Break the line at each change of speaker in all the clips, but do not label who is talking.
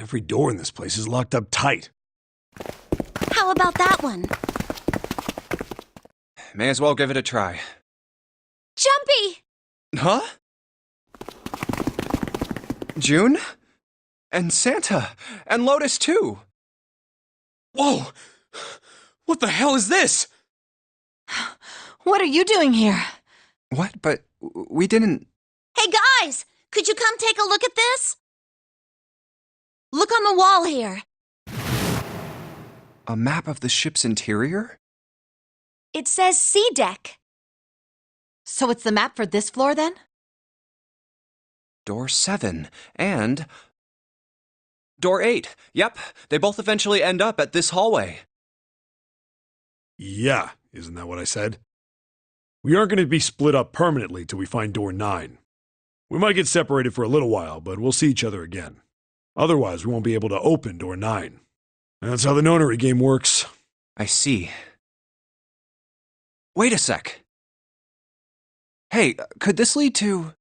Every door in this place is locked up tight.
How about that one?
May as well give it a try.
Jumpy!
Huh? June? And Santa? And Lotus, too! Whoa! What the hell is this?
What are you doing here?
What? But we didn't...
Hey guys! Could you come take a look at this? Look on the wall here.
A map of the ship's interior?
It says C deck.
So it's the map for this floor, then?
Door 7. And... Door 8. Yep, they both eventually end up at this hallway.
Yeah, isn't that what I said? We aren't going to be split up permanently till we find door 9. We might get separated for a little while, but we'll see each other again. Otherwise, we won't be able to open door 9. That's how the Nonary game works.
I see. Wait a sec. Hey, could this lead to...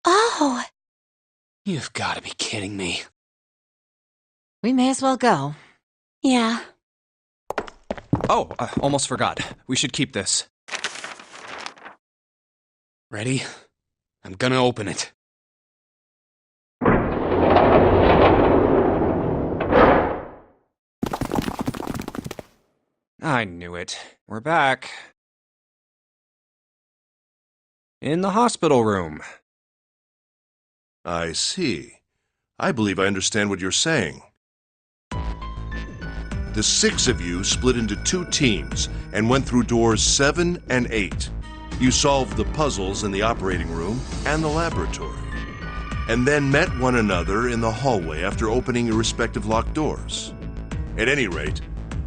Oh!
You've got to be kidding me.
We may as well go.
Yeah.
Oh, almost forgot. We should keep this. Ready? I'm gonna open it. I knew it. We're back. In the hospital room.
I see. I believe I understand what you're saying. The 6 of you split into 2 teams and went through doors 7 and 8. You solved the puzzles in the operating room and the laboratory, and then met one another in the hallway after opening your respective locked doors. At any rate,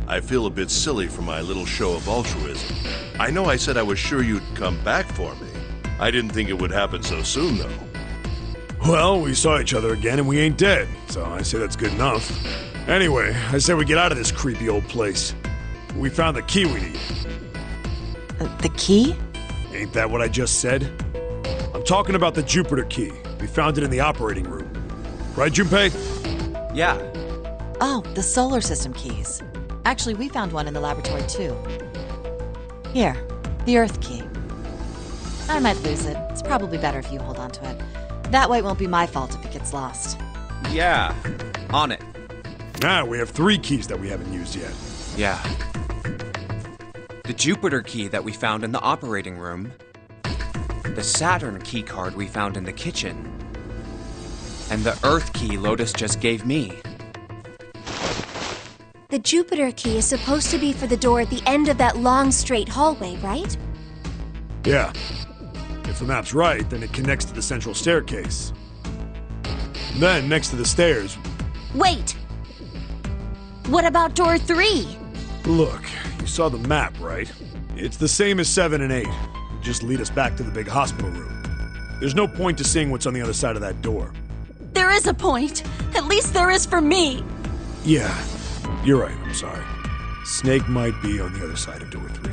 I feel a bit silly for my little show of altruism. I know I said I was sure you'd come back for me. I didn't think it would happen so soon, though.
Well, we saw each other again and we ain't dead, so I say that's good enough. Anyway, I say we get out of this creepy old place. We found the key we need.
The key?
Ain't that what I just said? I'm talking about the Jupiter key. We found it in the operating room. Right, Junpei?
Yeah.
Oh, the solar system keys. Actually, we found one in the laboratory, too. Here, the Earth key. I might lose it. It's probably better if you hold on to it. That way it won't be my fault if it gets lost.
Yeah. On it.
Now we have 3 keys that we haven't used yet.
Yeah. The Jupiter key that we found in the operating room. The Saturn key card we found in the kitchen. And the Earth key Lotus just gave me.
The Jupiter key is supposed to be for the door at the end of that long, straight hallway, right?
Yeah. If the map's right, then it connects to the central staircase. Then, next to the stairs...
Wait! What about door 3?
Look, you saw the map, right? It's the same as 7 and 8. Just lead us back to the big hospital room. There's no point to seeing what's on the other side of that door.
There is a point. At least there is for me.
Yeah, you're right, I'm sorry. Snake might be on the other side of door 3.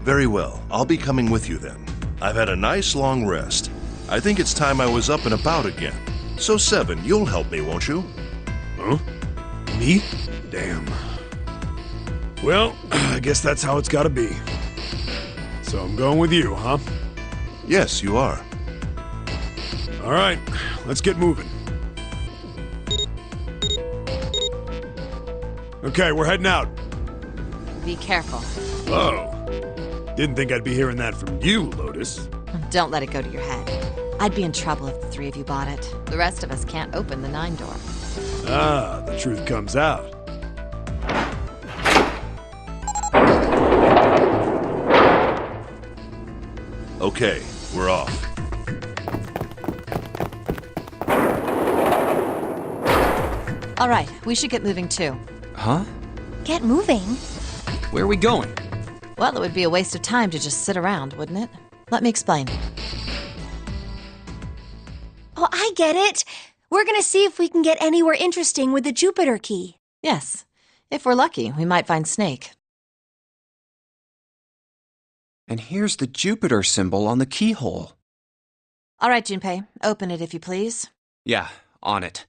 Very well, I'll be coming with you then. I've had a nice long rest. I think it's time I was up and about again. So 7, you'll help me, won't you?
Huh? Me? Damn. Well, I guess that's how it's gotta be. So I'm going with you, huh?
Yes, you are.
All right, let's get moving. Okay, we're heading out.
Be careful.
Oh. Didn't think I'd be hearing that from you, Lotus.
Don't let it go to your head. I'd be in trouble if the 3 of you bought it. The rest of us can't open the 9 door.
Ah, the truth comes out.
Okay, we're off.
All right, we should get moving, too.
Huh?
Get moving.
Where are we going?
Well, it would be a waste of time to just sit around, wouldn't it? Let me explain.
Oh, I get it. We're gonna see if we can get anywhere interesting with the Jupiter key.
Yes. If we're lucky, we might find Snake.
And here's the Jupiter symbol on the keyhole.
All right, Junpei, open it if you please.
Yeah, on it.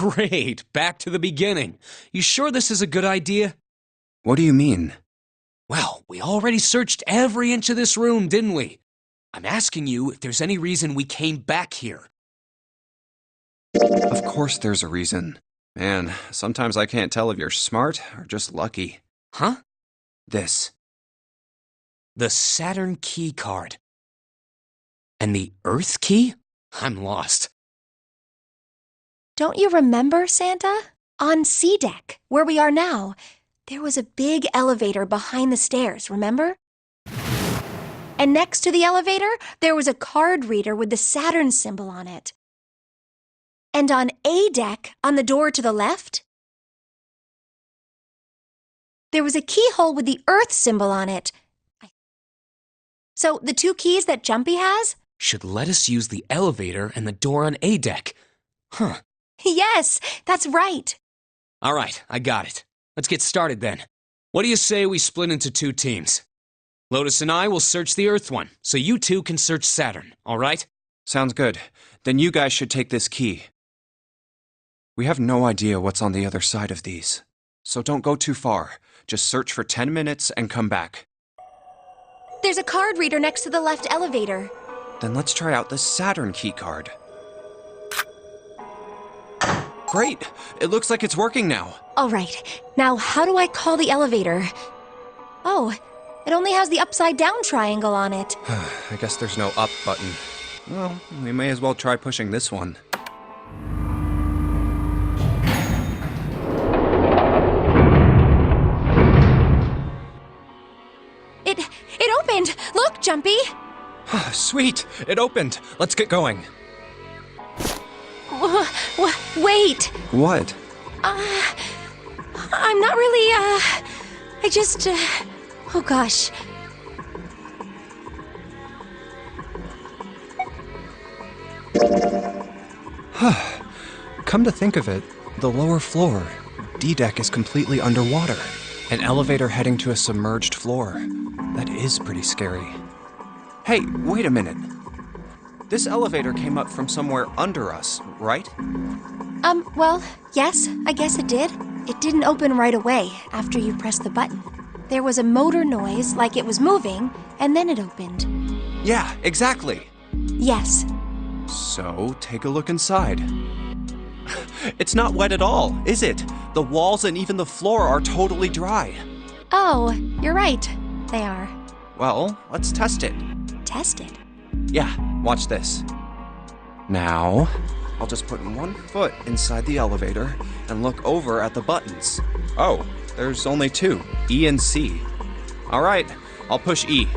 Great, back to the beginning. You sure this is a good idea?
What do you mean?
Well, we already searched every inch of this room, didn't we? I'm asking you if there's any reason we came back here.
Of course there's a reason. Man, sometimes I can't tell if you're smart or just lucky.
Huh?
This.
The Saturn key card. And the Earth key? I'm lost.
Don't you remember, Santa? On C deck, where we are now, there was a big elevator behind the stairs, remember? And next to the elevator, there was a card reader with the Saturn symbol on it. And on A deck, on the door to the left, there was a keyhole with the Earth symbol on it. So the two keys that Jumpy has?
Should let us use the elevator and the door on A deck. Huh.
Yes, that's right.
All right, I got it. Let's get started then. What do you say we split into 2 teams? Lotus and I will search the Earth one, so you 2 can search Saturn, all right?
Sounds good. Then you guys should take this key. We have no idea what's on the other side of these. So don't go too far. Just search for 10 minutes and come back.
There's a card reader next to the left elevator.
Then let's try out the Saturn key card. Great! It looks like it's working now.
All right, now how do I call the elevator? Oh, it only has the upside-down triangle on it.
I guess there's no up button. Well, we may as well try pushing this one.
It opened! Look, Jumpy!
Sweet! It opened! Let's get going.
Wait!
What?
I'm not really, I just, oh gosh.
Come to think of it, the lower floor, D deck, is completely underwater. An elevator heading to a submerged floor. That is pretty scary. Hey, wait a minute. This elevator came up from somewhere under us, right?
Well, yes, I guess it did. It didn't open right away after you pressed the button. There was a motor noise like it was moving, and then it opened.
Yeah, exactly.
Yes.
So, take a look inside. It's not wet at all, is it? The walls and even the floor are totally dry.
Oh, you're right. They are.
Well, let's test it.
Test it?
Yeah, watch this. Now, I'll just put one foot inside the elevator and look over at the buttons. Oh, there's only 2, E and C. All right, I'll push E.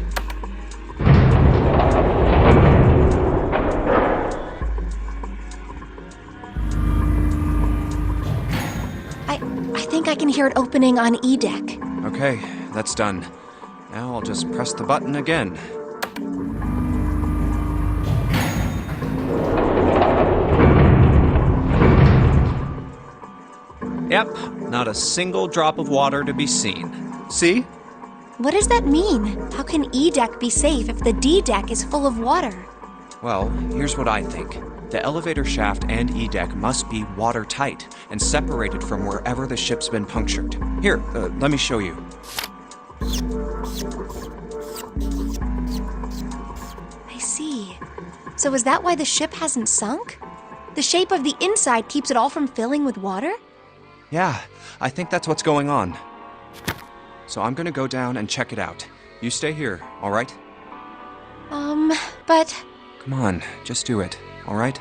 I think I can hear it opening on E deck.
Okay, that's done. Now I'll just press the button again. Yep, not a single drop of water to be seen. See?
What does that mean? How can E deck be safe if the D deck is full of water?
Well, here's what I think. The elevator shaft and E deck must be watertight and separated from wherever the ship's been punctured. Here, let me show you.
I see. So is that why the ship hasn't sunk? The shape of the inside keeps it all from filling with water?
Yeah, I think that's what's going on. So I'm gonna go down and check it out. You stay here, all right?
But...
Come on, just do it, all right?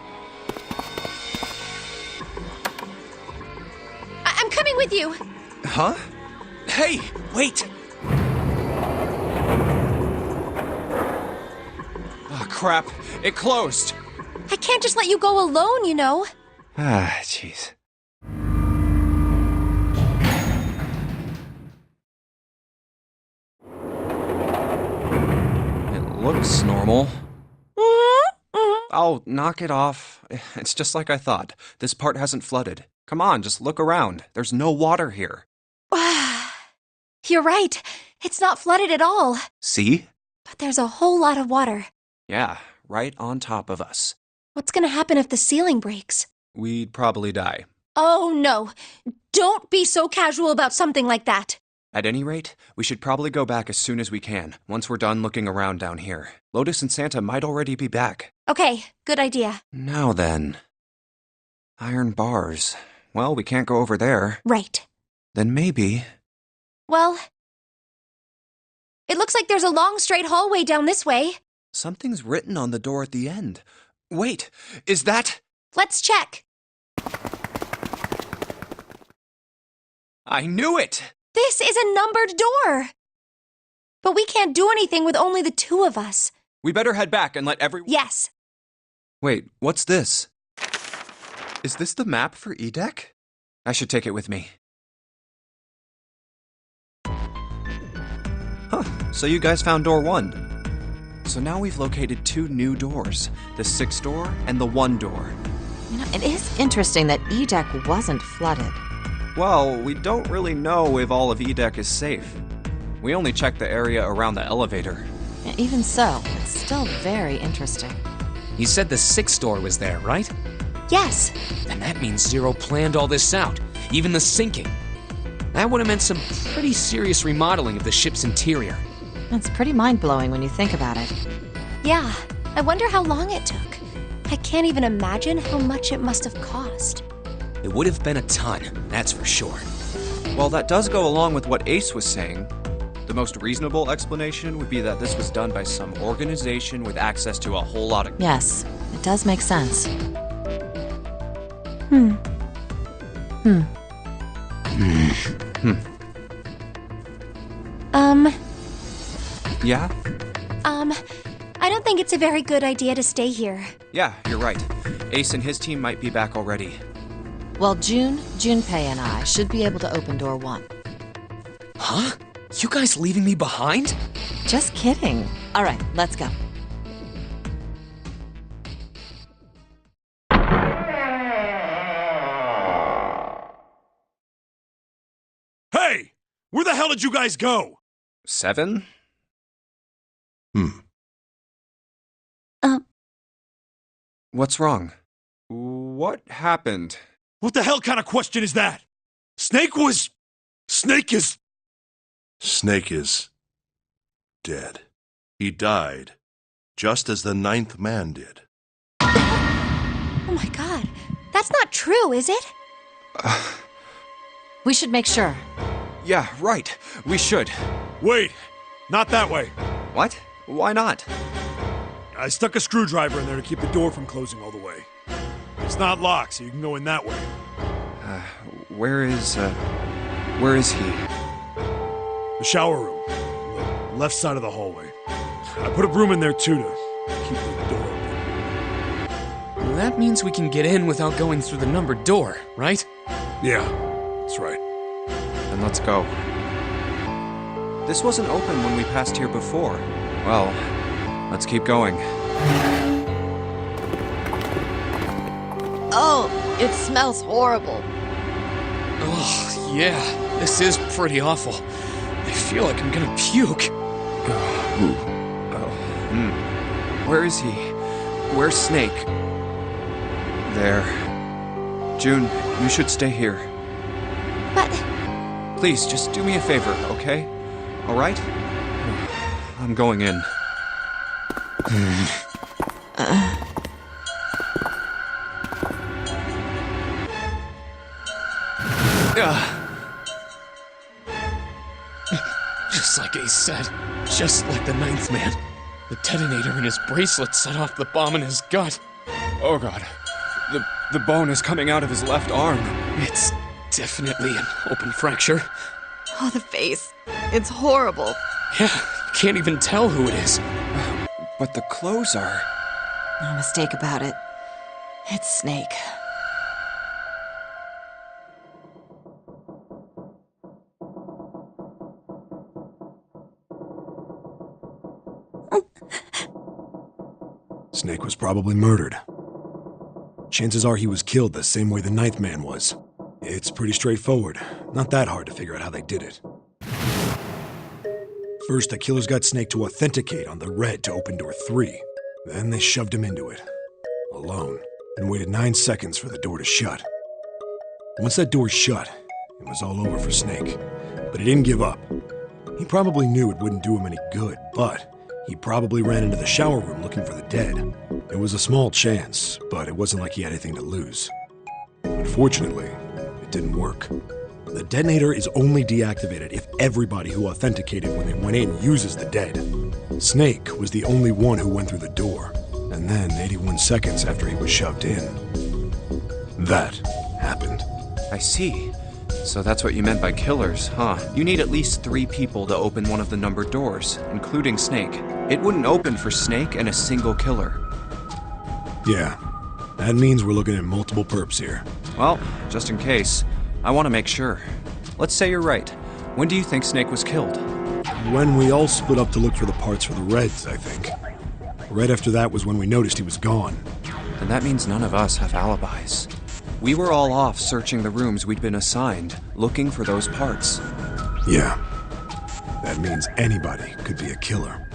I'm coming with you!
Huh? Hey, wait! Oh, crap. It closed.
I can't just let you go alone, you know.
Ah, jeez. It looks normal. Oh, knock it off. It's just like I thought. This part hasn't flooded. Come on, just look around. There's no water here.
You're right. It's not flooded at all.
See?
But there's a whole lot of water.
Yeah, right on top of us.
What's gonna happen if the ceiling breaks?
We'd probably die.
Oh, no. Don't be so casual about something like that.
At any rate, we should probably go back as soon as we can, once we're done looking around down here. Lotus and Santa might already be back.
Okay, good idea.
Now then. Iron bars. Well, we can't go over there.
Right.
Then maybe...
Well, it looks like there's a long straight hallway down this way.
Something's written on the door at the end. Wait, is that...
Let's check.
I knew it!
This is a numbered door. But we can't do anything with only the two of us.
We better head back and let everyone...
Yes.
Wait, what's this? Is this the map for Edec? I should take it with me. Huh, so you guys found door 1. So now we've located 2 new doors, the 6th door and the 1 door.
You know, it is interesting that Edec wasn't flooded.
Well, we don't really know if all of Edec is safe. We only checked the area around the elevator.
Even so, it's still very interesting.
You said the 6th door was there, right?
Yes.
Then that means Zero planned all this out, even the sinking. That would have meant some pretty serious remodeling of the ship's interior.
It's pretty mind-blowing when you think about it.
Yeah, I wonder how long it took. I can't even imagine how much it must have cost.
It would have been a ton, that's for sure.
Well, that does go along with what Ace was saying. The most reasonable explanation would be that this was done by some organization with access to a whole lot of...
Yes, it does make sense.
Yeah?
I don't think it's a very good idea to stay here.
Yeah, you're right. Ace and his team might be back already.
Well, Junpei and I should be able to open door 1.
Huh? You guys leaving me behind?
Just kidding. All right, let's go.
Hey! Where the hell did you guys go?
7? What's wrong? What happened?
What the hell kind of question is that? Snake is...
Snake is dead. He died, just as the 9th man did.
Oh my god, that's not true, is it?
We should make sure.
Yeah, right. We should.
Wait, not that way.
What? Why not?
I stuck a screwdriver in there to keep the door from closing all the way. It's not locked, so you can go in that way.
Where is he?
The shower room, on the left side of the hallway. I put a broom in there too to keep the door open.
Well, that means we can get in without going through the numbered door, right?
Yeah, that's right.
Then let's go. This wasn't open when we passed here before. Well, let's keep going.
Oh, it smells horrible.
Oh, yeah, this is pretty awful. I feel like I'm gonna puke.
Where is he? Where's Snake? There. June, you should stay here.
But...
Please, just do me a favor, okay? All right? I'm going in.
Just like Ace said, just like the 9th man. The detonator in his bracelet set off the bomb in his gut.
Oh god. The bone is coming out of his left arm.
It's definitely an open fracture.
Oh, the face. It's horrible.
Yeah, you can't even tell who it is.
But the clothes are...
No mistake about it. It's Snake.
Snake was probably murdered. Chances are he was killed the same way the 9th man was. It's pretty straightforward. Not that hard to figure out how they did it. First, the killers got Snake to authenticate on the red to open door 3. Then they shoved him into it, alone, and waited 9 seconds for the door to shut. Once that door shut, it was all over for Snake. But he didn't give up. He probably knew it wouldn't do him any good, but he probably ran into the shower room looking for the dead. It was a small chance, but it wasn't like he had anything to lose. Unfortunately, it didn't work. The detonator is only deactivated if everybody who authenticated when they went in uses the dead. Snake was the only one who went through the door, and then 81 seconds after he was shoved in, that happened.
I see. So that's what you meant by killers, huh? You need at least 3 people to open one of the numbered doors, including Snake. It wouldn't open for Snake and a single killer.
Yeah, that means we're looking at multiple perps here.
Well, just in case, I want to make sure. Let's say you're right. When do you think Snake was killed?
When we all split up to look for the parts for the Reds, I think. Right after that was when we noticed he was gone.
Then that means none of us have alibis. We were all off searching the rooms we'd been assigned, looking for those parts.
Yeah. That means anybody could be a killer.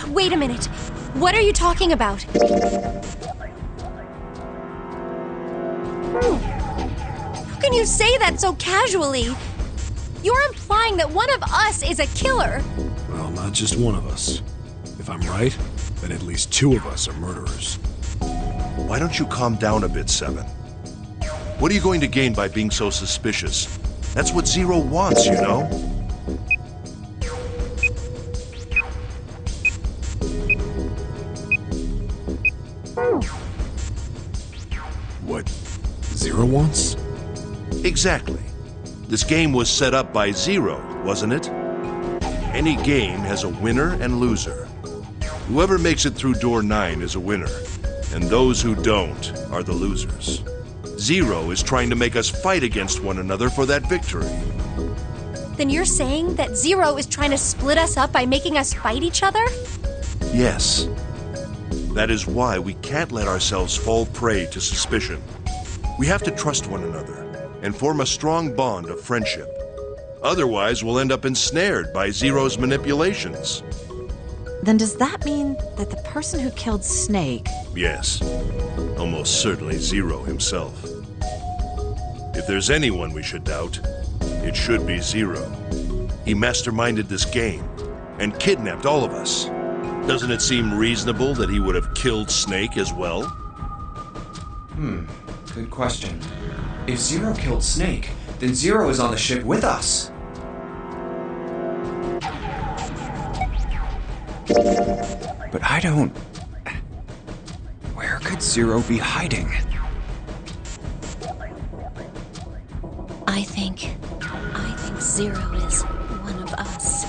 Wait a minute. What are you talking about? How can you say that so casually? You're implying that one of us is a killer.
Well, not just one of us. If I'm right, then at least 2 of us are murderers.
Why don't you calm down a bit, Seven? What are you going to gain by being so suspicious? That's what Zero wants, you know?
What Zero wants?
Exactly. This game was set up by Zero, wasn't it? Any game has a winner and loser. Whoever makes it through door 9 is a winner, and those who don't are the losers. Zero is trying to make us fight against one another for that victory.
Then you're saying that Zero is trying to split us up by making us fight each other?
Yes. That is why we can't let ourselves fall prey to suspicion. We have to trust one another and form a strong bond of friendship. Otherwise, we'll end up ensnared by Zero's manipulations.
Then does that mean that the person who killed Snake...
Yes. Almost certainly Zero himself. If there's anyone we should doubt, it should be Zero. He masterminded this game and kidnapped all of us. Doesn't it seem reasonable that he would have killed Snake as well?
Good question. If Zero killed Snake, then Zero is on the ship with us. But I don't... Where could Zero be hiding?
I think Zero is one of us.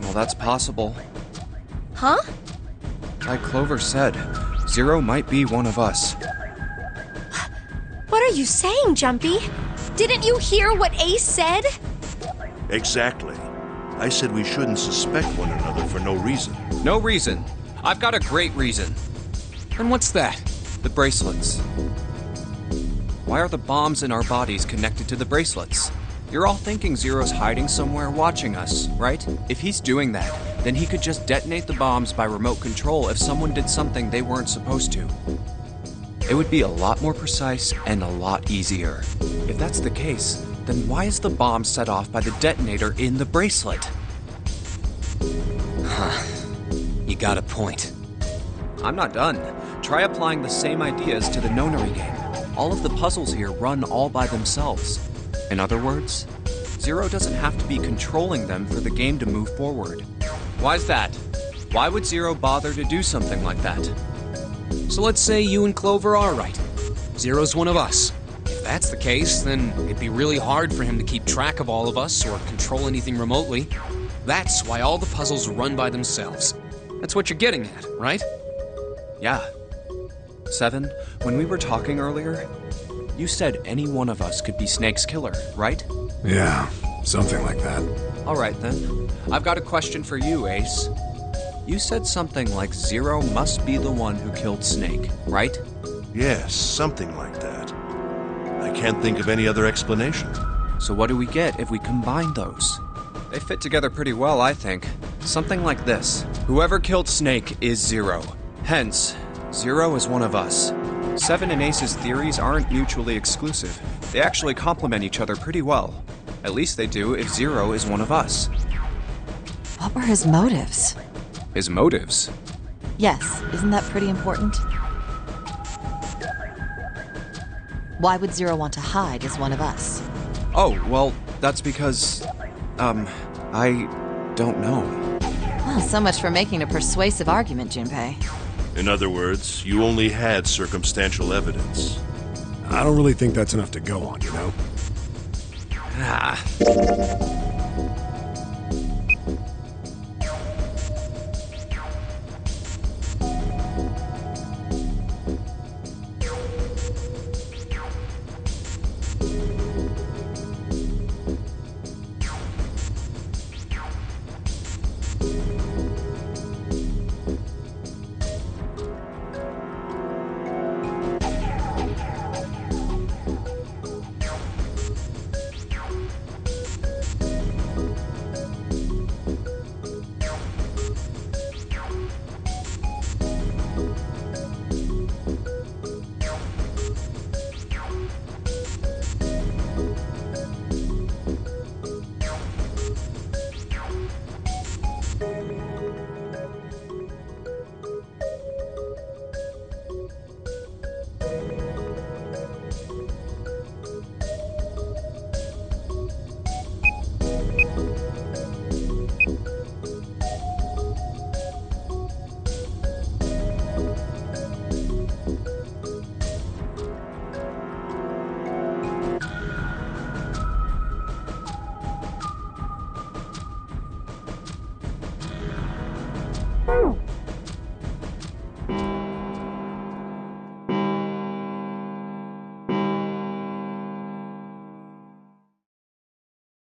Well, that's possible.
Huh?
Like Clover said, Zero might be one of us.
What are you saying, Jumpy? Didn't you hear what Ace said?
Exactly. I said we shouldn't suspect one another for no reason.
No reason. I've got a great reason. And what's that? The bracelets. Why are the bombs in our bodies connected to the bracelets? You're all thinking Zero's hiding somewhere watching us, right? If he's doing that, then he could just detonate the bombs by remote control if someone did something they weren't supposed to. It would be a lot more precise and a lot easier. If that's the case, then why is the bomb set off by the detonator in the bracelet?
Huh. You got a point.
I'm not done. Try applying the same ideas to the Nonary game. All of the puzzles here run all by themselves. In other words, Zero doesn't have to be controlling them for the game to move forward. Why's that? Why would Zero bother to do something like that?
So let's say you and Clover are right. Zero's one of us. If that's the case, then it'd be really hard for him to keep track of all of us or control anything remotely. That's why all the puzzles run by themselves. That's what you're getting at, right?
Yeah. 7, when we were talking earlier, you said any one of us could be Snake's killer, right?
Yeah, something like that.
Alright then. I've got a question for you, Ace. You said something like Zero must be the one who killed Snake, right?
Yes, something like that. I can't think of any other explanation.
So what do we get if we combine those? They fit together pretty well, I think. Something like this. Whoever killed Snake is Zero. Hence, Zero is one of us. 7 and Ace's theories aren't mutually exclusive. They actually complement each other pretty well. At least they do if Zero is one of us.
What were his motives?
His motives?
Yes, isn't that pretty important? Why would Zero want to hide as one of us?
Oh, well, that's because... I don't know.
Well, so much for making a persuasive argument, Junpei.
In other words, you only had circumstantial evidence.
I don't really think that's enough to go on, you know?
Ah.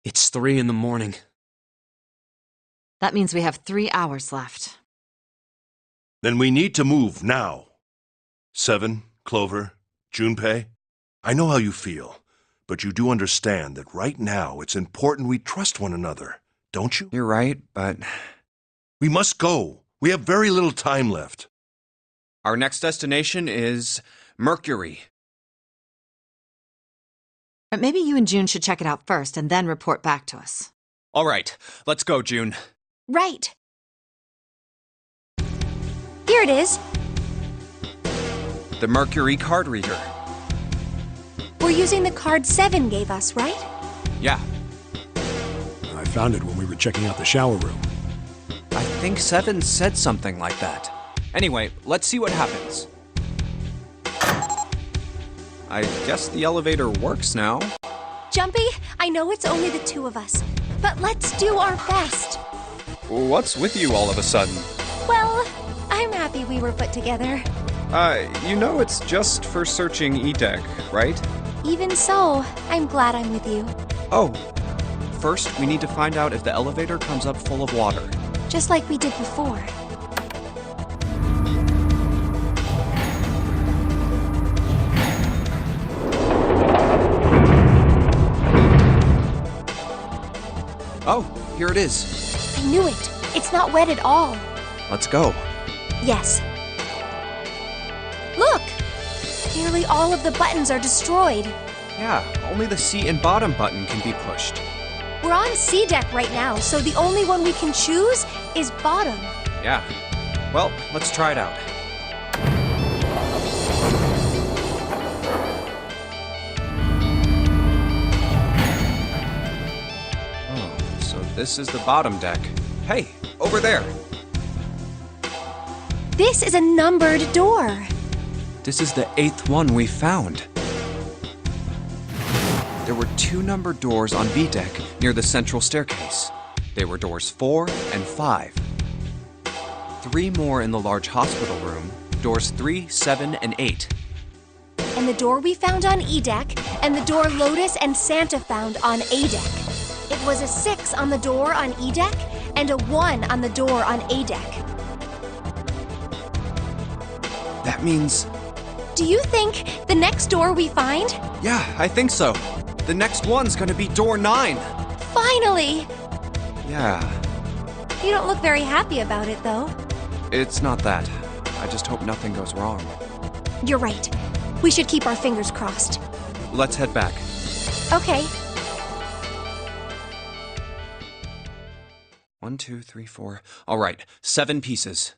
It's 3 in the morning.
That means we have 3 hours left.
Then we need to move now. 7, Clover, Junpei, I know how you feel, but you do understand that right now it's important we trust one another, don't you?
You're right, but...
We must go. We have very little time left.
Our next destination is... Mercury.
But maybe you and June should check it out first and then report back to us.
All right, let's go, June.
Right. Here it is.
The Mercury card reader.
We're using the card 7 gave us, right?
Yeah,
I found it when we were checking out the shower room.
I think 7 said something like that. Anyway, let's see what happens. I guess the elevator works now.
Jumpy, I know it's only the 2 of us, but let's do our best.
What's with you all of a sudden?
Well, I'm happy we were put together.
You know it's just for searching E-Deck, right?
Even so, I'm glad I'm with you.
Oh, first we need to find out if the elevator comes up full of water.
Just like we did before.
Oh, here it is.
I knew it. It's not wet at all.
Let's go.
Yes. Look! Nearly all of the buttons are destroyed.
Yeah, only the seat and bottom button can be pushed.
We're on C deck right now, so the only one we can choose is bottom.
Yeah. Well, let's try it out. Oh, so this is the bottom deck. Hey, over there.
This is a numbered door.
This is the 8th one we found. There were 2 numbered doors on B deck near the central staircase. They were doors 4 and 5. 3 more in the large hospital room, doors 3, 7, and 8.
And the door we found on E deck, and the door Lotus and Santa found on A deck. It was a 6 on the door on E deck, and a 1 on the door on A deck.
That means...
Do you think the next door we find?
Yeah, I think so. The next one's gonna be door 9.
Finally!
Yeah,
You don't look very happy about it, though.
it's not that. I just hope nothing goes wrong.
You're right. We should keep our fingers crossed.
Let's head back.
Okay.
1, 2, 3, 4. All right, 7 pieces.